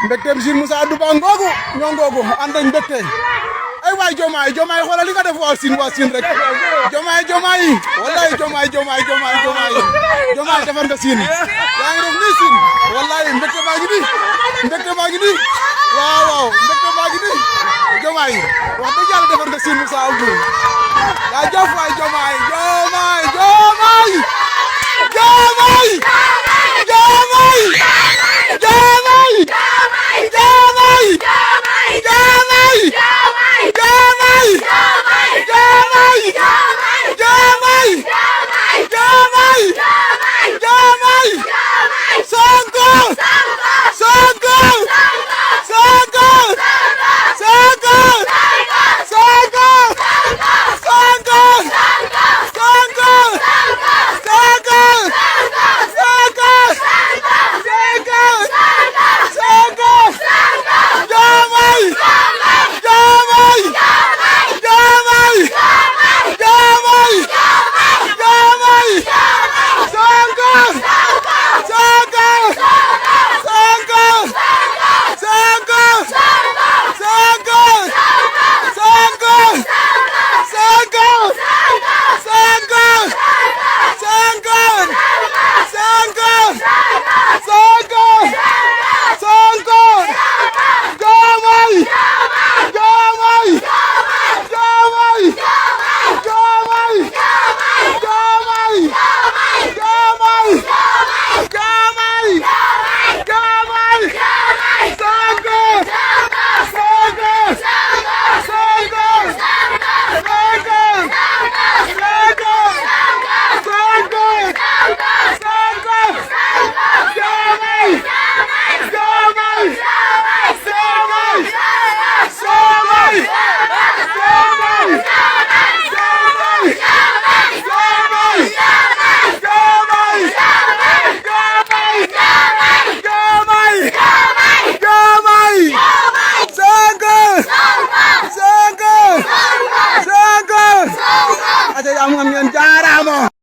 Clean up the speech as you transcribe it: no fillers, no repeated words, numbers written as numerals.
mbégteem Sine Moussa Duba ngoogu ñoo ngoogu ànd nañ mbégte ay waay Diomaye xoolal li nga def waa Sine rek Diomaye wallahi Diomaye defar nga Sine yaa ngi def nii Sine wallahi mbégte baa ngi nii waaw mbégte baa ngi nii Diomaye wax dëgg yàlla defar nga Sine Moussa Abdou yaa jëf waay Diomaye